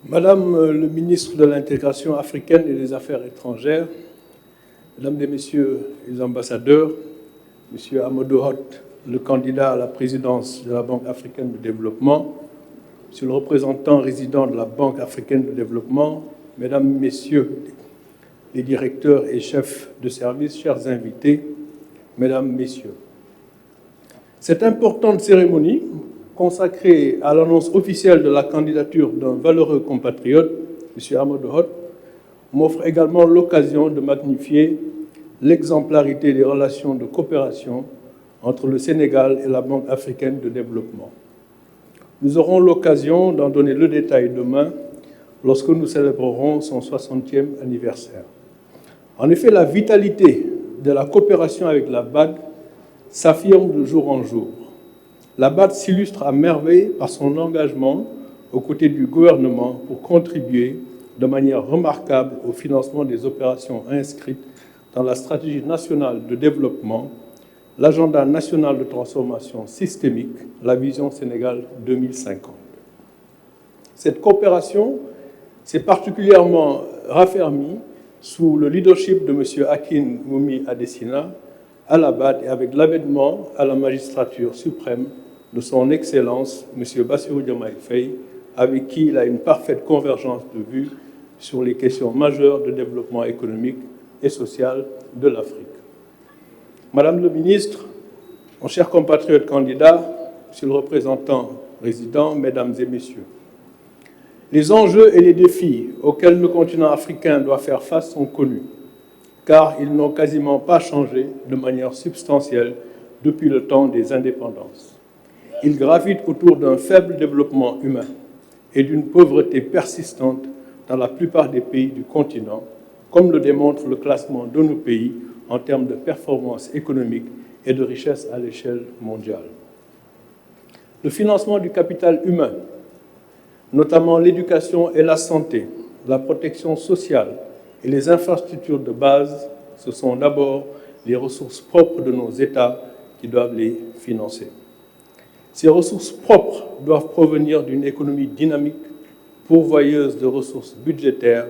Madame le ministre de l'Intégration africaine et des Affaires étrangères, Mesdames et Messieurs les ambassadeurs, Monsieur Amadou Hott, le candidat à la présidence de la Banque africaine de développement, Monsieur le représentant résident de la Banque africaine de développement, Mesdames, Messieurs les directeurs et chefs de service, chers invités, Mesdames, Messieurs. Cette importante cérémonie, consacrée à l'annonce officielle de la candidature d'un valeureux compatriote, M. Amadou Hott, m'offre également l'occasion de magnifier l'exemplarité des relations de coopération entre le Sénégal et la Banque africaine de développement. Nous aurons l'occasion d'en donner le détail demain, lorsque nous célébrerons son 60e anniversaire. En effet, la vitalité de la coopération avec la BAD s'affirme de jour en jour. La BAD s'illustre à merveille par son engagement aux côtés du gouvernement pour contribuer de manière remarquable au financement des opérations inscrites dans la stratégie nationale de développement, l'agenda national de transformation systémique, la vision Sénégal 2050. Cette coopération s'est particulièrement raffermie sous le leadership de M. Akin Moumi Adesina à la BAD et avec l'avènement à la magistrature suprême de son Excellence, M. Bassirou Diomaye Faye, avec qui il a une parfaite convergence de vues sur les questions majeures de développement économique et social de l'Afrique. Madame le ministre, mon cher compatriote candidat, Monsieur le représentant résident, Mesdames et Messieurs, les enjeux et les défis auxquels le continent africain doit faire face sont connus, car ils n'ont quasiment pas changé de manière substantielle depuis le temps des indépendances. Ils gravitent autour d'un faible développement humain et d'une pauvreté persistante dans la plupart des pays du continent, comme le démontre le classement de nos pays en termes de performance économique et de richesse à l'échelle mondiale. Le financement du capital humain, notamment l'éducation et la santé, la protection sociale et les infrastructures de base, ce sont d'abord les ressources propres de nos États qui doivent les financer. Ces ressources propres doivent provenir d'une économie dynamique, pourvoyeuse de ressources budgétaires,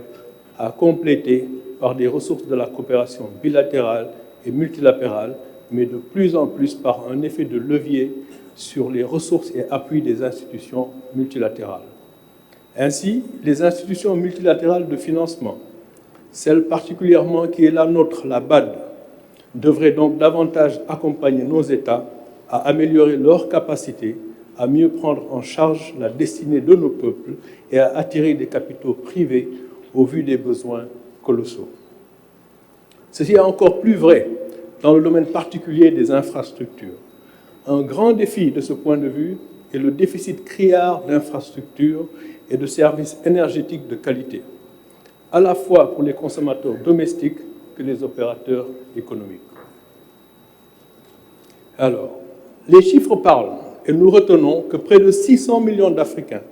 à compléter par des ressources de la coopération bilatérale et multilatérale, mais de plus en plus par un effet de levier sur les ressources et appuis des institutions multilatérales. Ainsi, les institutions multilatérales de financement, celle particulièrement qui est la nôtre, la BAD, devraient donc davantage accompagner nos États à améliorer leur capacité à mieux prendre en charge la destinée de nos peuples et à attirer des capitaux privés au vu des besoins colossaux. Ceci est encore plus vrai dans le domaine particulier des infrastructures. Un grand défi de ce point de vue est le déficit criard d'infrastructures et de services énergétiques de qualité, à la fois pour les consommateurs domestiques que les opérateurs économiques. Alors, les chiffres parlent et nous retenons que près de 600 millions d'Africains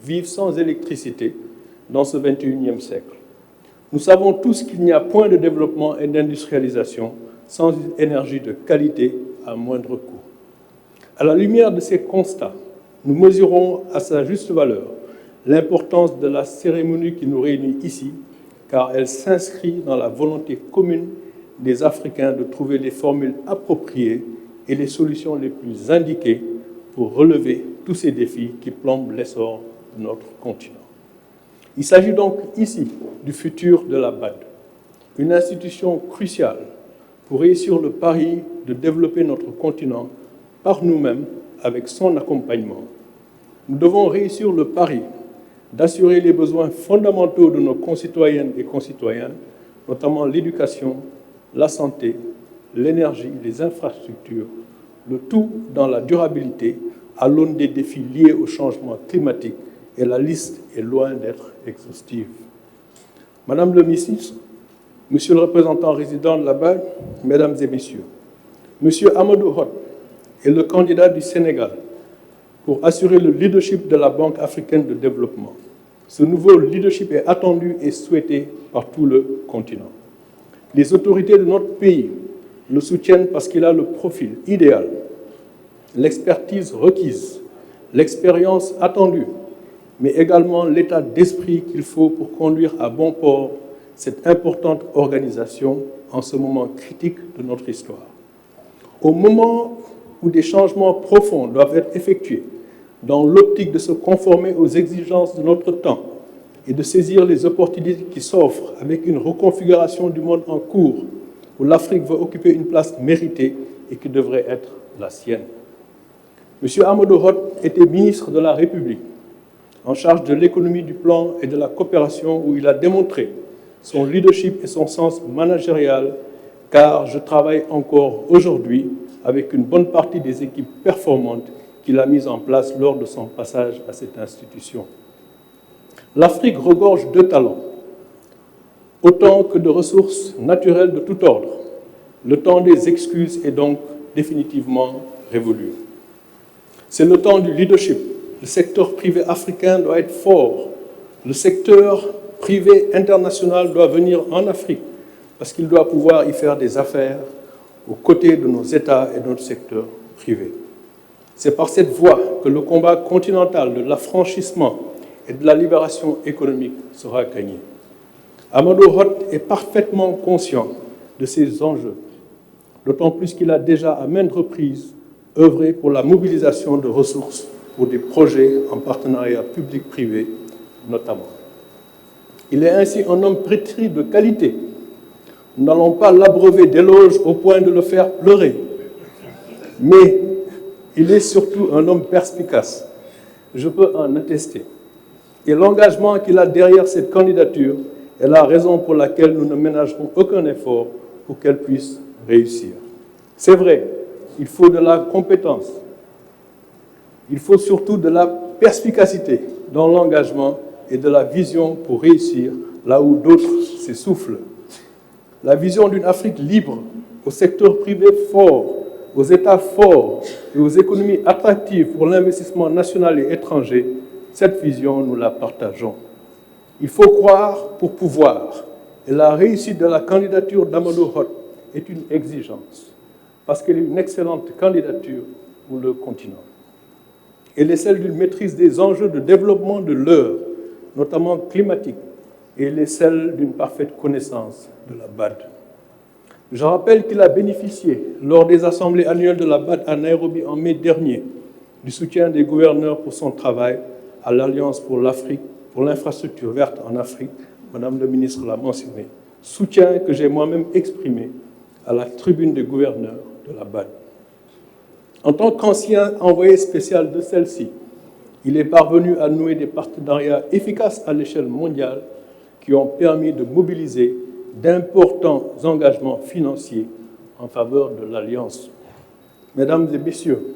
vivent sans électricité dans ce 21e siècle. Nous savons tous qu'il n'y a point de développement et d'industrialisation sans une énergie de qualité à moindre coût. À la lumière de ces constats, nous mesurons à sa juste valeur l'importance de la cérémonie qui nous réunit ici, car elle s'inscrit dans la volonté commune des Africains de trouver les formules appropriées et les solutions les plus indiquées pour relever tous ces défis qui plombent l'essor de notre continent. Il s'agit donc ici du futur de la BAD, une institution cruciale pour réussir le pari de développer notre continent par nous-mêmes avec son accompagnement. Nous devons réussir le pari d'assurer les besoins fondamentaux de nos concitoyennes et concitoyens, notamment l'éducation, la santé, l'énergie, les infrastructures, le tout dans la durabilité à l'aune des défis liés au changement climatique, et la liste est loin d'être exhaustive. Madame le ministre, Monsieur le représentant résident de la BAD, Mesdames et Messieurs, Monsieur Amadou Hott est le candidat du Sénégal pour assurer le leadership de la Banque africaine de développement. Ce nouveau leadership est attendu et souhaité par tout le continent. Les autorités de notre pays le soutiennent parce qu'il a le profil idéal, l'expertise requise, l'expérience attendue mais également l'état d'esprit qu'il faut pour conduire à bon port cette importante organisation en ce moment critique de notre histoire. Au moment où des changements profonds doivent être effectués dans l'optique de se conformer aux exigences de notre temps et de saisir les opportunités qui s'offrent avec une reconfiguration du monde en cours où l'Afrique va occuper une place méritée et qui devrait être la sienne. M. Amadou Hott était ministre de la République en charge de l'économie du plan et de la coopération où il a démontré son leadership et son sens managérial, car je travaille encore aujourd'hui avec une bonne partie des équipes performantes qu'il a mises en place lors de son passage à cette institution. L'Afrique regorge de talents, autant que de ressources naturelles de tout ordre. Le temps des excuses est donc définitivement révolu. C'est le temps du leadership. Le secteur privé africain doit être fort. Le secteur privé international doit venir en Afrique parce qu'il doit pouvoir y faire des affaires aux côtés de nos États et de notre secteur privé. C'est par cette voie que le combat continental de l'affranchissement et de la libération économique sera gagné. Amadou Hott est parfaitement conscient de ces enjeux, d'autant plus qu'il a déjà à maintes reprises œuvré pour la mobilisation de ressources pour des projets en partenariat public-privé notamment. Il est ainsi un homme pétri de qualité. Nous n'allons pas l'abreuver d'éloges au point de le faire pleurer, mais il est surtout un homme perspicace. Je peux en attester. Et l'engagement qu'il a derrière cette candidature est la raison pour laquelle nous ne ménagerons aucun effort pour qu'elle puisse réussir. C'est vrai, il faut de la compétence. Il faut surtout de la perspicacité dans l'engagement et de la vision pour réussir là où d'autres s'essoufflent. La vision d'une Afrique libre, au secteur privé fort, aux États forts et aux économies attractives pour l'investissement national et étranger, cette vision, nous la partageons. Il faut croire pour pouvoir. Et la réussite de la candidature d'Amadou Hott est une exigence, parce qu'elle est une excellente candidature pour le continent. Elle est celle d'une maîtrise des enjeux de développement de l'heure, notamment climatique, et elle est celle d'une parfaite connaissance de la BAD. Je rappelle qu'il a bénéficié, lors des assemblées annuelles de la BAD à Nairobi en mai dernier, du soutien des gouverneurs pour son travail à l'Alliance pour l'Afrique, pour l'infrastructure verte en Afrique, Madame le ministre l'a mentionné, soutien que j'ai moi-même exprimé à la tribune des gouverneurs de la BAD. En tant qu'ancien envoyé spécial de celle-ci, il est parvenu à nouer des partenariats efficaces à l'échelle mondiale qui ont permis de mobiliser d'importants engagements financiers en faveur de l'Alliance. Mesdames et messieurs,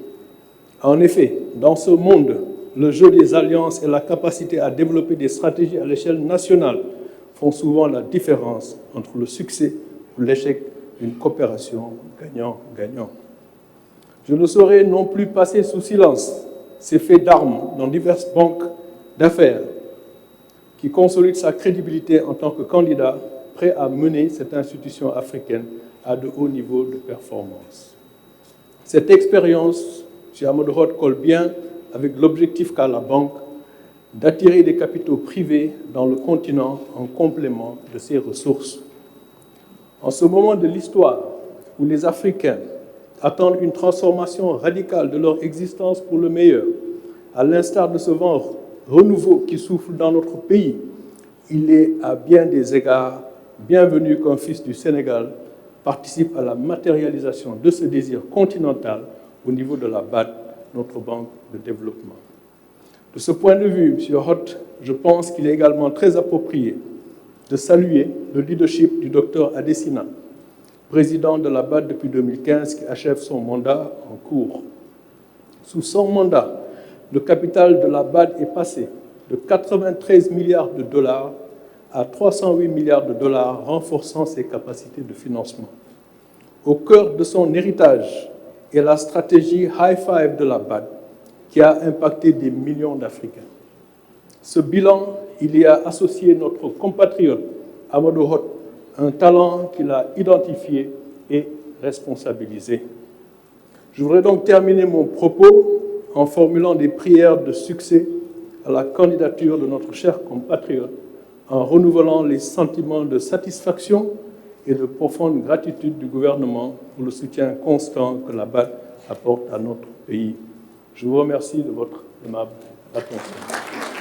en effet, dans ce monde, le jeu des alliances et la capacité à développer des stratégies à l'échelle nationale font souvent la différence entre le succès ou l'échec d'une coopération gagnant-gagnant. Je ne saurais non plus passer sous silence ces faits d'armes dans diverses banques d'affaires qui consolident sa crédibilité en tant que candidat prêt à mener cette institution africaine à de hauts niveaux de performance. Cette expérience, M. Amadou Hott, colle bien avec l'objectif qu'a la banque d'attirer des capitaux privés dans le continent en complément de ses ressources. En ce moment de l'histoire où les Africains attendent une transformation radicale de leur existence pour le meilleur, à l'instar de ce vent renouveau qui souffle dans notre pays, il est à bien des égards bienvenu qu'un fils du Sénégal participe à la matérialisation de ce désir continental au niveau de la BAD, notre banque de développement. De ce point de vue, M. Hott, je pense qu'il est également très approprié de saluer le leadership du Dr Adesina, président de la BAD depuis 2015, qui achève son mandat en cours. Sous son mandat, le capital de la BAD est passé de 93 milliards de dollars à 308 milliards de dollars, renforçant ses capacités de financement. Au cœur de son héritage est la stratégie High Five de la BAD, qui a impacté des millions d'Africains. Ce bilan, il y a associé notre compatriote Amadou Hott, un talent qu'il a identifié et responsabilisé. Je voudrais donc terminer mon propos en formulant des prières de succès à la candidature de notre cher compatriote en renouvelant les sentiments de satisfaction et de profonde gratitude du gouvernement pour le soutien constant que la BAD apporte à notre pays. Je vous remercie de votre aimable attention.